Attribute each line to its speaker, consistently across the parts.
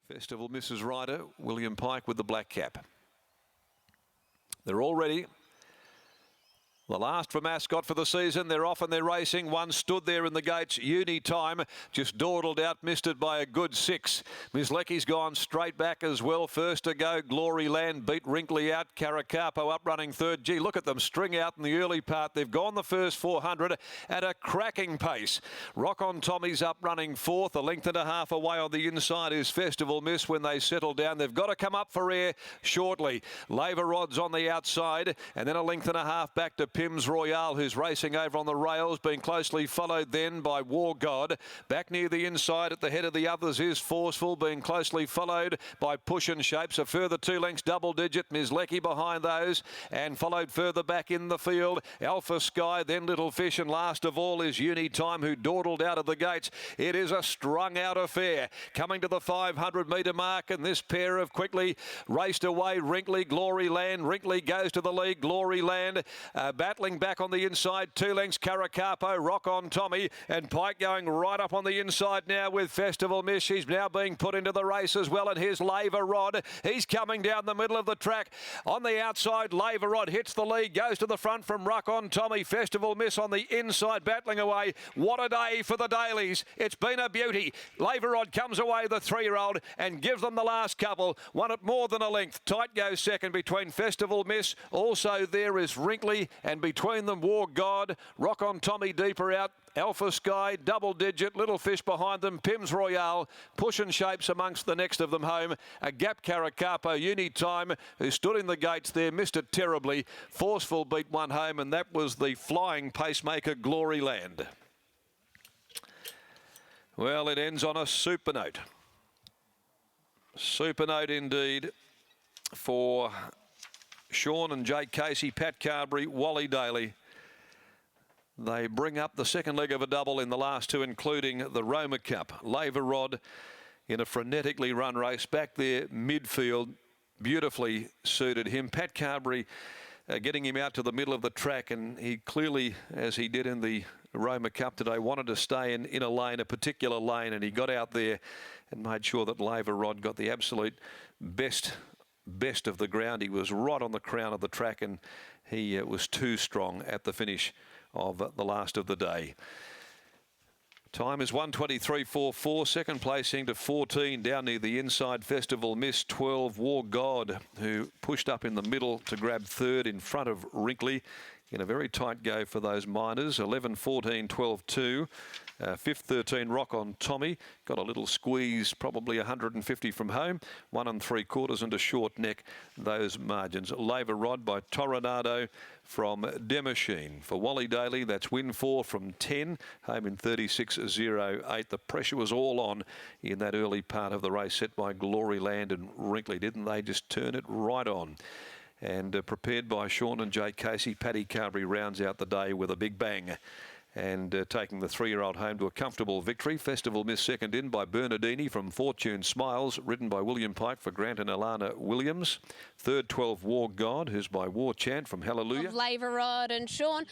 Speaker 1: Festival Mrs. Ryder, William Pike with the black cap. They're all ready. The last for Mascot for the season. They're off and they're racing. One stood there in the gates. Uni Time just dawdled out, missed it by a good 6. Miss Lecky's gone straight back as well. First to go, Glory Land beat Wrinkly out. Caracapo up running third. Gee, look at them string out in the early part. They've gone the first 400 at a cracking pace. Rock on Tommy's up running fourth. A length and a half away on the inside is Festival Miss when they settle down. They've got to come up for air shortly. Labour Rod's on the outside and then a length and a half back to Pims Royale, who's racing over on the rails, being closely followed then by War God. Back near the inside at the head of the others is Forceful, being closely followed by Push and Shapes. A further 2 lengths double digit. Ms. Lecky behind those and followed further back in the field. Alpha Sky, then Little Fish, and last of all is Uni Time, who dawdled out of the gates. It is a strung out affair. Coming to the 500 metre mark, and this pair have quickly raced away. Wrinkly, Glory Land. Wrinkly goes to the lead. Glory Land battling back on the inside. 2 lengths Caracapo, Rock on Tommy, and Pike going right up on the inside now with Festival Miss. She's now being put into the race as well, and here's Labour Rod. He's coming down the middle of the track. On the outside, Labour Rod hits the lead, goes to the front from Rock on Tommy. Festival Miss on the inside battling away. What a day for the Dailies. It's been a beauty. Labour Rod comes away, the 3-year-old, and gives them the last couple. Won it more than a length. Tight goes second between Festival Miss. Also there is Wrinkly, and between them War God, Rock on Tommy deeper out, Alpha Sky, double digit, Little Fish behind them, Pims Royale, Push and Shapes amongst the next of them home. A gap Caracapo, Uni Time, who stood in the gates there, missed it terribly. Forceful beat one home, and that was the flying pacemaker Glory Land. Well, it ends on a super note. Super note indeed for Sean and Jake Casey, Pat Carberry, Wally Daly. They bring up the second leg of a double in the last two, including the Roma Cup. Labour Rod in a frenetically run race back there, midfield, beautifully suited him. Pat Carberry getting him out to the middle of the track, and he clearly, as he did in the Roma Cup today, wanted to stay in a lane, a particular lane, and he got out there and made sure that Labour Rod got the absolute best of the ground. He was right on the crown of the track, and he was too strong at the finish of the last of the day. Time is 1:23.44. Second placing to 14 down near the inside. Festival Miss 12. War God, who pushed up in the middle to grab third in front of Wrinkly in a very tight go for those minors. 11, 14, 12, 2. Fifth, 13, Rock on Tommy. Got a little squeeze, probably 150 from home. 1 3/4 and a short neck, those margins. Labour Rod by Toronado from Demachine. For Wally Daly, that's win 4 from 10, home in 36.08. The pressure was all on in that early part of the race, set by Glory Land and Wrinkly. Didn't they just turn it right on? And prepared by Sean and Jake Casey, Paddy Carberry rounds out the day with a big bang. And taking the 3-year-old home to a comfortable victory. Festival Miss second in by Bernardini from Fortune Smiles, ridden by William Pike for Grant and Alana Williams. Third, 12, War God, who's by War Chant from Hallelujah.
Speaker 2: Labour Rod and Sean.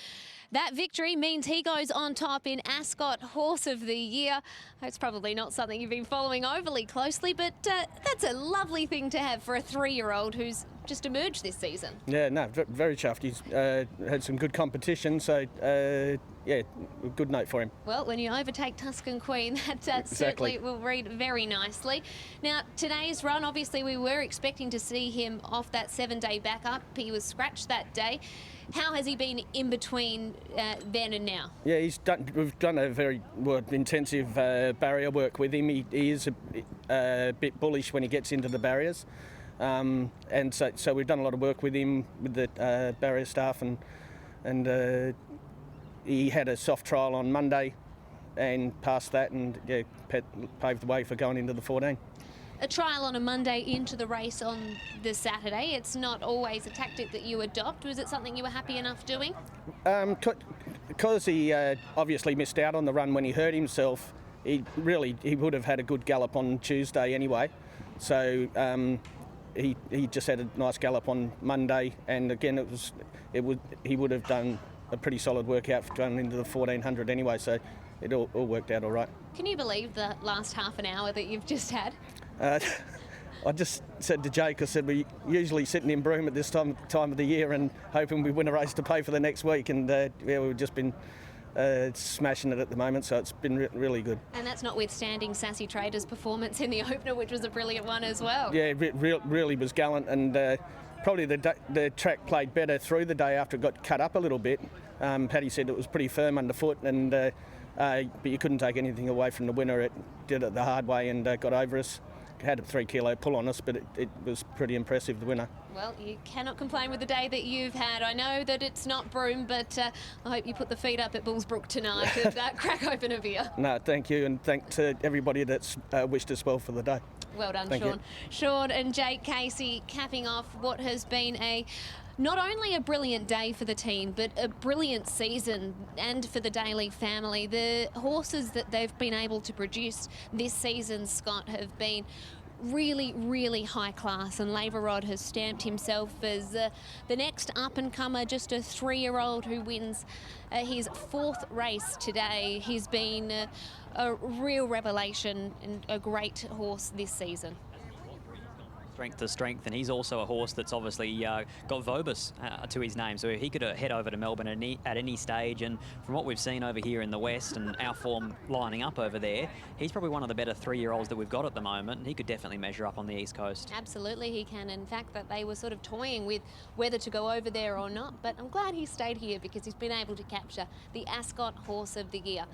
Speaker 2: That victory means he goes on top in Ascot Horse of the Year. It's probably not something you've been following overly closely, but that's a lovely thing to have for a 3-year-old who's just emerged this season.
Speaker 3: Yeah, no, very chuffed. He's had some good competition, so yeah, good note for him.
Speaker 2: Well, when you overtake Tuscan Queen, that certainly will read very nicely. Now, today's run, obviously we were expecting to see him off that 7-day backup. He was scratched that day. How has he been in between then and now? Yeah, we've done a very intensive barrier work with him. He is a bit bullish when he gets into the barriers. And so we've done a lot of work with him, with the barrier staff, and he had a soft trial on Monday and passed that, and yeah, paved the way for going into the 14. A trial on a Monday into the race on the Saturday. It's not always a tactic that you adopt. Was it something you were happy enough doing?
Speaker 3: Because he obviously missed out on the run when he hurt himself, he would have had a good gallop on Tuesday anyway. So he just had a nice gallop on Monday, and again he would have done a pretty solid workout for going into the 1400 anyway. So it all worked out all right.
Speaker 2: Can you believe the last half an hour that you've just had?
Speaker 3: I just said to Jake, I said, we're usually sitting in Broome at this time of the year and hoping we win a race to pay for the next week, and we've just been smashing it at the moment, so it's been really good.
Speaker 2: And that's notwithstanding Sassy Trader's performance in the opener, which was a brilliant one as well.
Speaker 3: Yeah, really was gallant, and probably the track played better through the day after it got cut up a little bit. Paddy said it was pretty firm underfoot, and but you couldn't take anything away from the winner. It did it the hard way and got over us. Had a 3 kilo pull on us, but it was pretty impressive, the winner.
Speaker 2: Well, you cannot complain with the day that you've had. I know that it's not Broome, but I hope you put the feet up at Bullsbrook tonight and crack open a beer.
Speaker 3: No, thank you, and thanks to everybody that's wished us well for the day.
Speaker 2: Well done,
Speaker 3: Thank
Speaker 2: Sean.
Speaker 3: you.
Speaker 2: Sean and Jake Casey capping off what has been not only a brilliant day for the team, but a brilliant season and for the Daly family. The horses that they've been able to produce this season, Scott, have been really high class, and Laverod has stamped himself as the next up-and-comer, just a 3-year-old who wins his 4th race today. He's been a real revelation and a great horse this season.
Speaker 4: Strength to strength, and he's also a horse that's obviously got Vobis to his name, so he could head over to Melbourne at any stage. And from what we've seen over here in the West and our form lining up over there, he's probably one of the better 3-year-olds that we've got at the moment, and he could definitely measure up on the East Coast.
Speaker 2: Absolutely he can. In fact, that they were sort of toying with whether to go over there or not, but I'm glad he stayed here because he's been able to capture the Ascot Horse of the Year.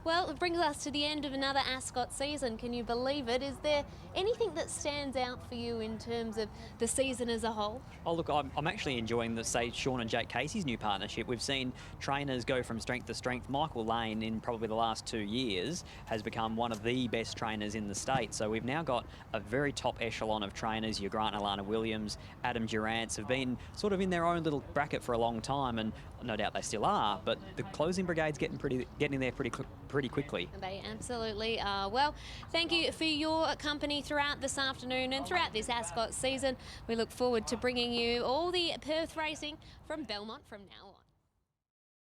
Speaker 2: Well, it brings us to the end of another Ascot season. Can you believe it? Is there anything that stands out for you in terms of the season as a whole?
Speaker 4: Oh, look, I'm actually enjoying the, say, Sean and Jake Casey's new partnership. We've seen trainers go from strength to strength. Michael Lane, in probably the last 2 years, has become one of the best trainers in the state. So we've now got a very top echelon of trainers. Your Grant and Alana Williams, Adam Durrance have been sort of in their own little bracket for a long time, and no doubt they still are, but the closing brigade's getting there pretty quickly.
Speaker 2: They absolutely are. Well, thank you for your company throughout this afternoon and throughout this Ascot season. We look forward to bringing you all the Perth racing from Belmont from now on.